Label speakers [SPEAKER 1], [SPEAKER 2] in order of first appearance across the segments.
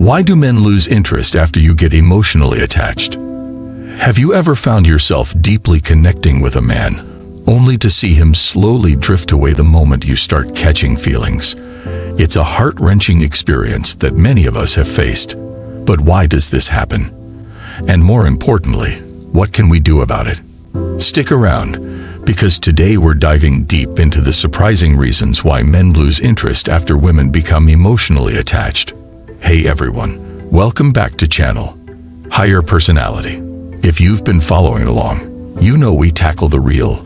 [SPEAKER 1] Why do men lose interest after you get emotionally attached? Have you ever found yourself deeply connecting with a man, only to see him slowly drift away the moment you start catching feelings? It's a heart-wrenching experience that many of us have faced. But why does this happen? And more importantly, what can we do about it? Stick around, because today we're diving deep into the surprising reasons why men lose interest after women become emotionally attached. Hey everyone, welcome back to channel Higher Personality. If you've been following along, you know we tackle the real,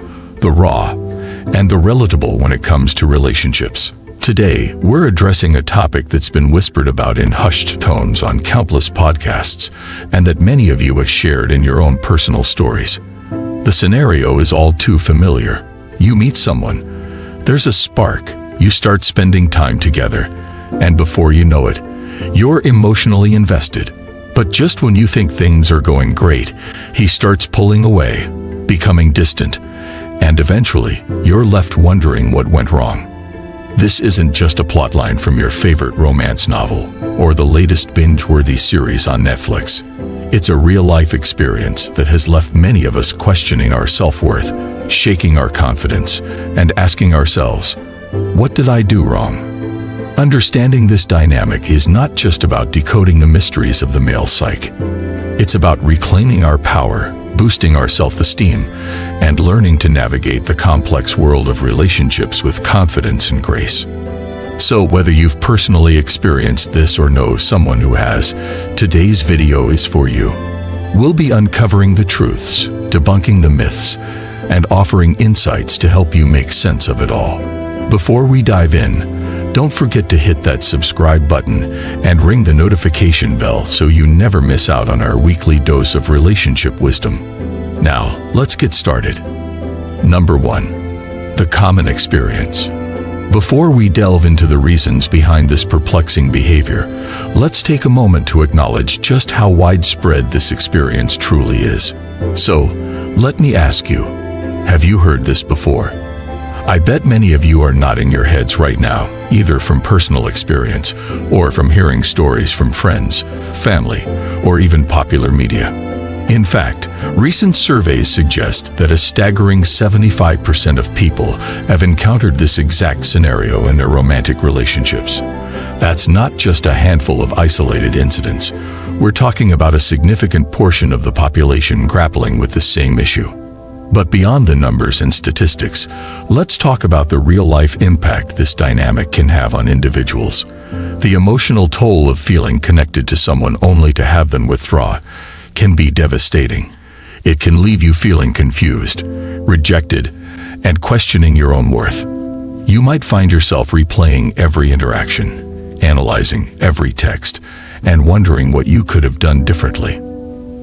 [SPEAKER 1] the raw, and the relatable when it comes to relationships. Today, we're addressing a topic that's been whispered about in hushed tones on countless podcasts, and that many of you have shared in your own personal stories. The scenario is all too familiar. You meet someone, there's a spark, you start spending time together, and before you know it, you're emotionally invested. But just when you think things are going great, he starts pulling away, becoming distant, and eventually, you're left wondering what went wrong. This isn't just a plotline from your favorite romance novel or the latest binge-worthy series on Netflix. It's a real-life experience that has left many of us questioning our self-worth, shaking our confidence, and asking ourselves, what did I do wrong? Understanding this dynamic is not just about decoding the mysteries of the male psyche. It's about reclaiming our power, boosting our self-esteem, and learning to navigate the complex world of relationships with confidence and grace. So whether you've personally experienced this or know someone who has, today's video is for you. We'll be uncovering the truths, debunking the myths, and offering insights to help you make sense of it all. Before we dive in, don't forget to hit that subscribe button and ring the notification bell so you never miss out on our weekly dose of relationship wisdom. Now, let's get started. Number 1. The common experience. Before we delve into the reasons behind this perplexing behavior, let's take a moment to acknowledge just how widespread this experience truly is. So, let me ask you, have you heard this before? I bet many of you are nodding your heads right now, either from personal experience or from hearing stories from friends, family, or even popular media. In fact, recent surveys suggest that a staggering 75% of people have encountered this exact scenario in their romantic relationships. That's not just a handful of isolated incidents. We're talking about a significant portion of the population grappling with the same issue. But beyond the numbers and statistics, let's talk about the real-life impact this dynamic can have on individuals. The emotional toll of feeling connected to someone only to have them withdraw can be devastating. It can leave you feeling confused, rejected, and questioning your own worth. You might find yourself replaying every interaction, analyzing every text, and wondering what you could have done differently.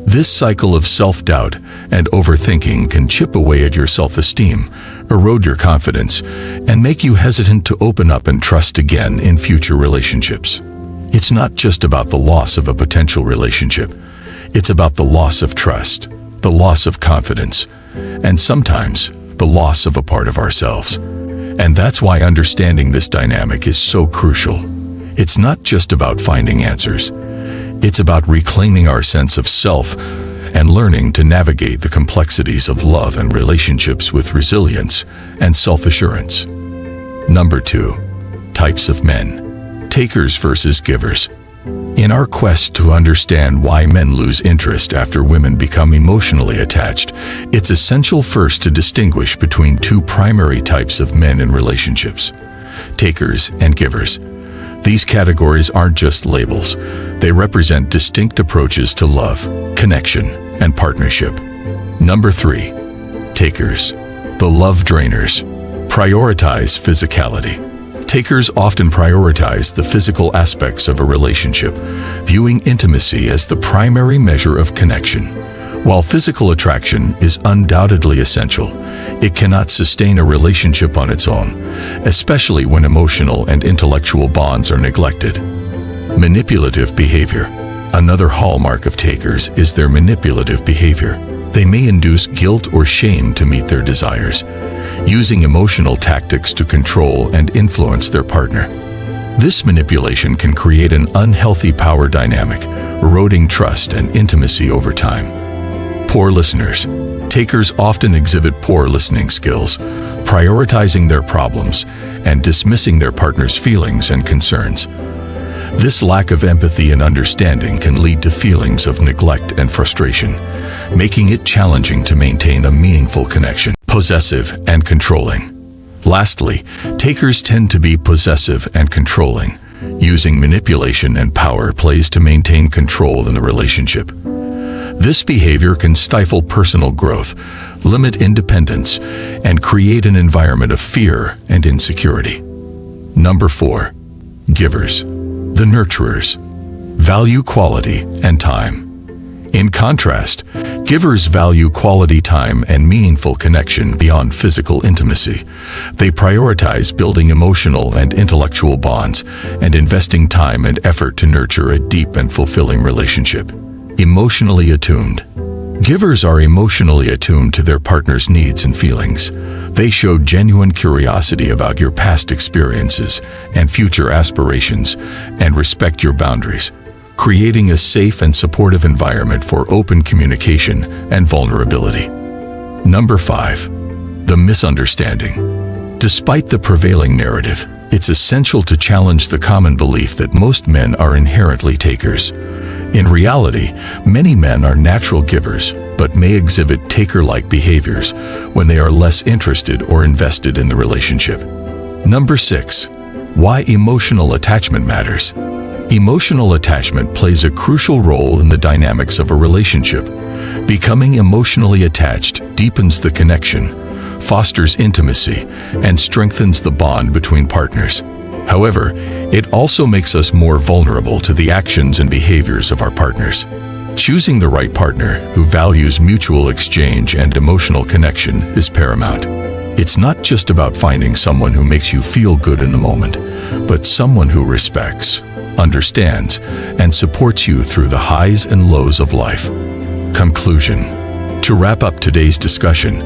[SPEAKER 1] This cycle of self-doubt and overthinking can chip away at your self-esteem, erode your confidence, and make you hesitant to open up and trust again in future relationships. It's not just about the loss of a potential relationship. It's about the loss of trust, the loss of confidence, and sometimes the loss of a part of ourselves. And that's why understanding this dynamic is so crucial. It's not just about finding answers. It's about reclaiming our sense of self and learning to navigate the complexities of love and relationships with resilience and self-assurance. Number 2. Types of men. Takers versus givers. In our quest to understand why men lose interest after women become emotionally attached, it's essential first to distinguish between two primary types of men in relationships: takers and givers. These categories aren't just labels. They represent distinct approaches to love, connection, and partnership. Number 3. Takers. The love drainers. Prioritize physicality. Takers often prioritize the physical aspects of a relationship, viewing intimacy as the primary measure of connection. While physical attraction is undoubtedly essential, it cannot sustain a relationship on its own, especially when emotional and intellectual bonds are neglected. Manipulative behavior. Another hallmark of takers is their manipulative behavior. They may induce guilt or shame to meet their desires, using emotional tactics to control and influence their partner. This manipulation can create an unhealthy power dynamic, eroding trust and intimacy over time. Poor listeners. Takers often exhibit poor listening skills, prioritizing their problems and dismissing their partner's feelings and concerns. This lack of empathy and understanding can lead to feelings of neglect and frustration, making it challenging to maintain a meaningful connection. Possessive and controlling. Lastly, takers tend to be possessive and controlling, using manipulation and power plays to maintain control in the relationship. This behavior can stifle personal growth, limit independence, and create an environment of fear and insecurity. Number 4. Givers. The nurturers. Value quality and time. In contrast, givers value quality time and meaningful connection beyond physical intimacy. They prioritize building emotional and intellectual bonds and investing time and effort to nurture a deep and fulfilling relationship. Emotionally attuned. Givers are emotionally attuned to their partner's needs and feelings. They show genuine curiosity about your past experiences and future aspirations and respect your boundaries, creating a safe and supportive environment for open communication and vulnerability. Number 5. The misunderstanding. Despite the prevailing narrative, it's essential to challenge the common belief that most men are inherently takers. In reality, many men are natural givers, but may exhibit taker-like behaviors when they are less interested or invested in the relationship. Number 6. Why emotional attachment matters. Emotional attachment plays a crucial role in the dynamics of a relationship. Becoming emotionally attached deepens the connection, fosters intimacy, and strengthens the bond between partners. However, it also makes us more vulnerable to the actions and behaviors of our partners. Choosing the right partner who values mutual exchange and emotional connection is paramount. It's not just about finding someone who makes you feel good in the moment, but someone who respects, understands, and supports you through the highs and lows of life. Conclusion. To wrap up today's discussion,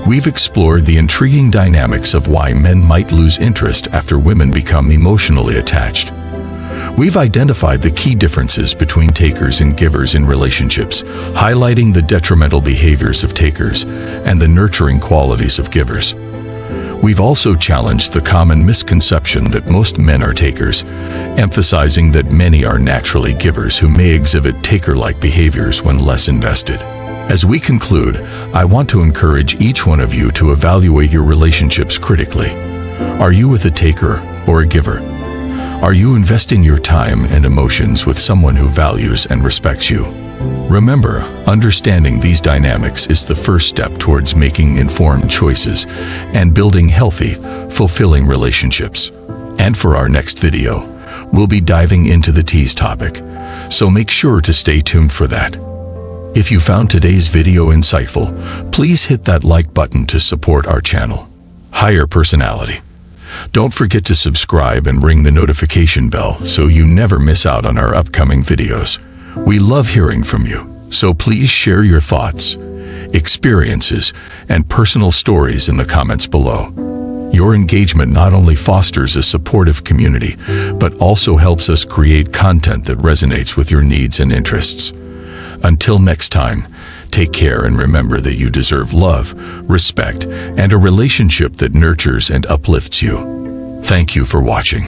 [SPEAKER 1] we've explored the intriguing dynamics of why men might lose interest after women become emotionally attached. We've identified the key differences between takers and givers in relationships, highlighting the detrimental behaviors of takers and the nurturing qualities of givers. We've also challenged the common misconception that most men are takers, emphasizing that many are naturally givers who may exhibit taker-like behaviors when less invested. As we conclude, I want to encourage each one of you to evaluate your relationships critically. Are you with a taker or a giver? Are you investing your time and emotions with someone who values and respects you? Remember, understanding these dynamics is the first step towards making informed choices and building healthy, fulfilling relationships. And for our next video, we'll be diving into the tease topic, so make sure to stay tuned for that. If you found today's video insightful, please hit that like button to support our channel. Higher Personality. Don't forget to subscribe and ring the notification bell so you never miss out on our upcoming videos. We love hearing from you, so please share your thoughts, experiences, and personal stories in the comments below. Your engagement not only fosters a supportive community, but also helps us create content that resonates with your needs and interests. Until next time, take care and remember that you deserve love, respect, and a relationship that nurtures and uplifts you. Thank you for watching.